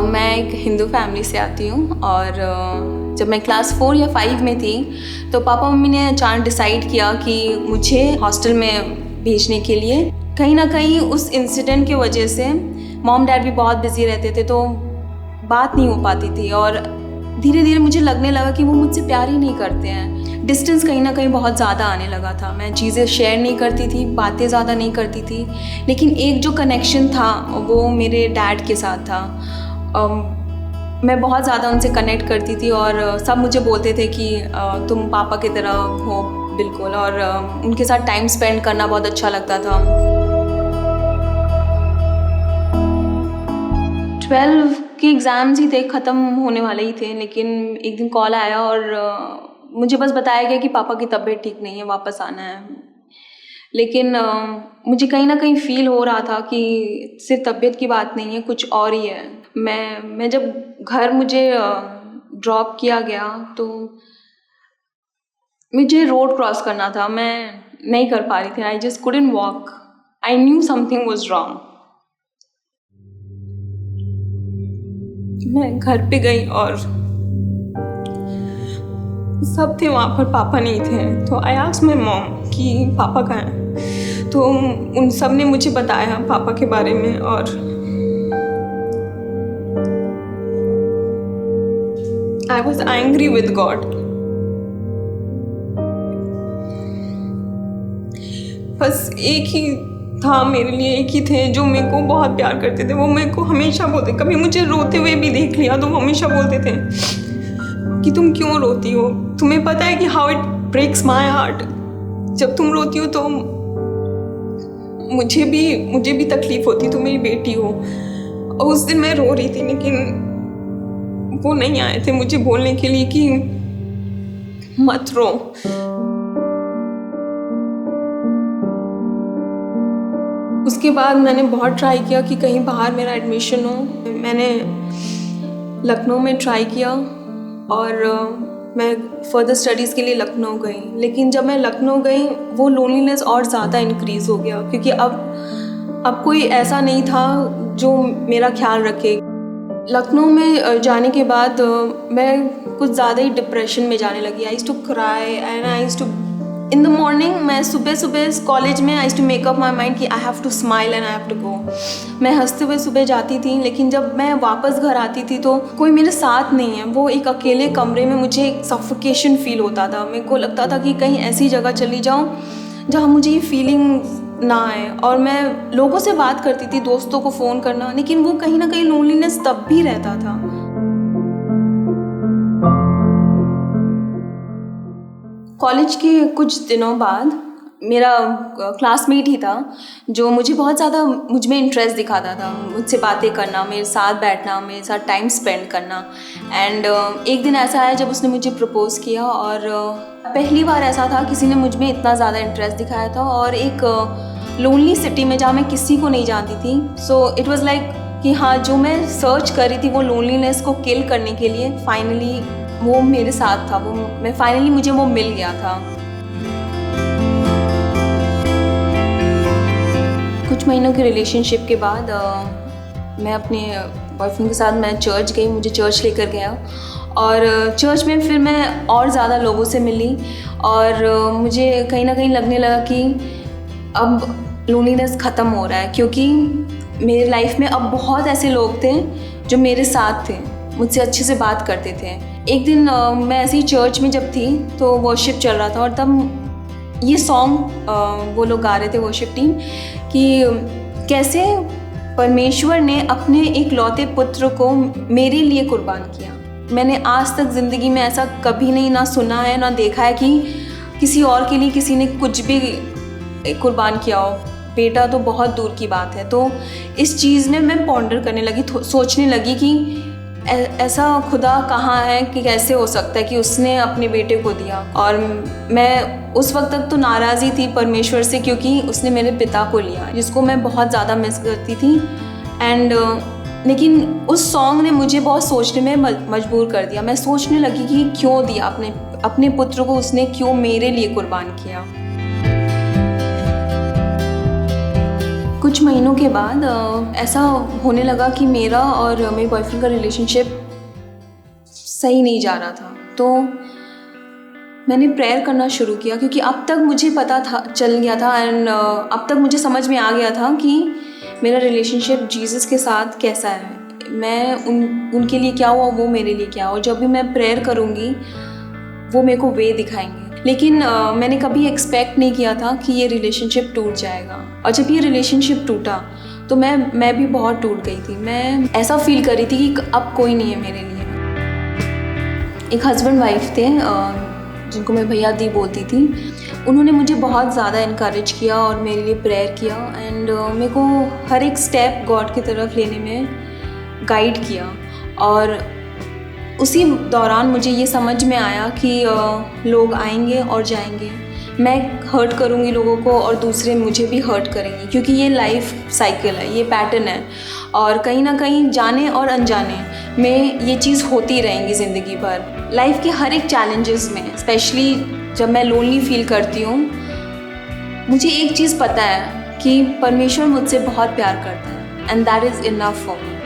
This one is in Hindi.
मैं एक हिंदू फैमिली से आती हूँ और जब मैं क्लास 4 या 5 में थी तो पापा मम्मी ने अचानक डिसाइड किया कि मुझे हॉस्टल में भेजने के लिए। कहीं ना कहीं उस इंसिडेंट की वजह से मॉम डैड भी बहुत बिजी रहते थे तो बात नहीं हो पाती थी और धीरे धीरे मुझे लगने लगा कि वो मुझसे प्यार ही नहीं करते हैं। डिस्टेंस कहीं ना कहीं बहुत ज़्यादा आने लगा था। मैं चीज़ें शेयर नहीं करती थी, बातें ज़्यादा नहीं करती थी, लेकिन एक जो कनेक्शन था वो मेरे डैड के साथ था। मैं बहुत ज़्यादा उनसे कनेक्ट करती थी और सब मुझे बोलते थे कि तुम पापा की तरह हो बिल्कुल, और उनके साथ टाइम स्पेंड करना बहुत अच्छा लगता था। 12 के एग्ज़ाम्स ही थे, ख़त्म होने वाले ही थे, लेकिन एक दिन कॉल आया और मुझे बस बताया गया कि पापा की तबीयत ठीक नहीं है, वापस आना है। लेकिन मुझे कहीं ना कहीं फ़ील हो रहा था कि सिर्फ तबीयत की बात नहीं है, कुछ और ही है। मैं जब घर मुझे ड्रॉप किया गया तो मुझे रोड क्रॉस करना था, मैं नहीं कर पा रही थी। I just couldn't walk. I knew something was wrong. मैं घर पे गई और सब थे वहाँ पर, पापा नहीं थे। तो आई आस्क्ड माय मॉम कि पापा कहाँ हैं। तो उन सब ने मुझे बताया पापा के बारे में और I was angry with God. बस एक ही था मेरे लिए, एक ही थे जो मेरे को बहुत प्यार करते थे। वो मेरे को हमेशा बोलते, कभी मुझे रोते हुए भी देख लिया तो वो हमेशा बोलते थे कि तुम क्यों रोती हो, तुम्हें पता है कि how it breaks my heart. जब तुम रोती हो तो मुझे भी तकलीफ होती, तुम मेरी बेटी हो। और उस दिन मैं रो रही थी लेकिन वो नहीं आए थे मुझे बोलने के लिए कि मत रो। उसके बाद मैंने बहुत ट्राई किया कि कहीं बाहर मेरा एडमिशन हो। मैंने लखनऊ में ट्राई किया और मैं फर्दर स्टडीज़ के लिए लखनऊ गई। लेकिन जब मैं लखनऊ गई वो लोनलीनेस और ज़्यादा इंक्रीज़ हो गया, क्योंकि अब कोई ऐसा नहीं था जो मेरा ख्याल रखे। लखनऊ में जाने के बाद मैं कुछ ज़्यादा ही डिप्रेशन में जाने लगी। I used to cry and I used to in the morning. मैं सुबह कॉलेज में I used to make up my mind कि I have to smile and I have to go. मैं हंसते हुए सुबह जाती थी, लेकिन जब मैं वापस घर आती थी तो कोई मेरे साथ नहीं है। वो एक अकेले कमरे में मुझे एक सफोकेशन फील होता था। मेरे को लगता था कि कहीं ऐसी जगह चली जाऊँ जहाँ मुझे ये फीलिंग ना आए। और मैं लोगों से बात करती थी, दोस्तों को फ़ोन करना, लेकिन वो कहीं ना कहीं लोनलीनेस तब भी रहता था। कॉलेज के कुछ दिनों बाद मेरा क्लासमेट ही था जो मुझे बहुत ज़्यादा मुझ में इंटरेस्ट दिखाता था, मुझसे बातें करना, मेरे साथ बैठना, मेरे साथ टाइम स्पेंड करना। एंड एक दिन ऐसा आया जब उसने मुझे प्रपोज़ किया और पहली बार ऐसा था किसी ने मुझ में इतना ज़्यादा इंटरेस्ट दिखाया था, और एक लोनली सिटी में जहाँ मैं किसी को नहीं जानती थी। सो इट वाज लाइक कि हाँ, जो मैं सर्च कर रही थी वो लोनलीनेस को किल करने के लिए, फाइनली वो मेरे साथ था। मुझे वो मिल गया था। कुछ महीनों के रिलेशनशिप के बाद मैं अपने बॉयफ्रेंड के साथ मैं चर्च गई। मुझे चर्च लेकर गया और चर्च में फिर मैं और ज़्यादा लोगों से मिली और मुझे कहीं ना कहीं लगने लगा कि अब लोनलीनेस ख़त्म हो रहा है, क्योंकि मेरे लाइफ में अब बहुत ऐसे लोग थे जो मेरे साथ थे, मुझसे अच्छे से बात करते थे। एक दिन मैं ऐसे ही चर्च में जब थी तो वर्शिप चल रहा था और तब ये सॉन्ग वो लोग गा रहे थे, वर्शिप टीम, कि कैसे परमेश्वर ने अपने एक लौते पुत्र को मेरे लिए कुर्बान किया। मैंने आज तक ज़िंदगी में ऐसा कभी नहीं ना सुना है ना देखा है कि किसी और के लिए किसी ने कुछ भी कुर्बान किया हो। बेटा तो बहुत दूर की बात है। तो इस चीज़ में मैं पॉन्डर करने लगी, सोचने लगी कि ऐसा खुदा कहाँ है कि कैसे हो सकता है कि उसने अपने बेटे को दिया। और मैं उस वक्त तक तो नाराज़ ही थी परमेश्वर से, क्योंकि उसने मेरे पिता को लिया जिसको मैं बहुत ज़्यादा मिस करती थी। एंड लेकिन उस सॉन्ग ने मुझे बहुत सोचने में मजबूर कर दिया। मैं सोचने लगी कि क्यों दिया अपने पुत्र को, उसने क्यों मेरे लिए कुर्बान किया। कुछ महीनों के बाद ऐसा होने लगा कि मेरा और मेरे बॉयफ्रेंड का रिलेशनशिप सही नहीं जा रहा था। तो मैंने प्रेयर करना शुरू किया, क्योंकि अब तक मुझे पता था, चल गया था एंड अब तक मुझे समझ में आ गया था कि मेरा रिलेशनशिप जीसस के साथ कैसा है। मैं उनके लिए क्या हुआ, वो मेरे लिए क्या हुआ। जब भी मैं प्रेयर करूँगी वो मेरे को वे दिखाएंगे। लेकिन मैंने कभी एक्सपेक्ट नहीं किया था कि ये रिलेशनशिप टूट जाएगा। और जब ये रिलेशनशिप टूटा तो मैं भी बहुत टूट गई थी। मैं ऐसा फील कर रही थी कि अब कोई नहीं है मेरे लिए। एक हस्बैंड वाइफ थे जिनको मैं भैया दी बोलती थी। उन्होंने मुझे बहुत ज़्यादा इनकरेज किया और मेरे लिए प्रेयर किया एंड मेरे को हर एक स्टेप गॉड की तरफ लेने में गाइड किया। और उसी दौरान मुझे ये समझ में आया कि लोग आएंगे और जाएंगे। मैं हर्ट करूँगी लोगों को और दूसरे मुझे भी हर्ट करेंगे, क्योंकि ये लाइफ साइकिल है, ये पैटर्न है। और कहीं ना कहीं जाने और अनजाने में ये चीज़ होती रहेंगी ज़िंदगी भर। लाइफ के हर एक चैलेंजेस में, स्पेशली जब मैं लोनली फील करती हूँ, मुझे एक चीज़ पता है कि परमेश्वर मुझसे बहुत प्यार करता है and that is enough for me.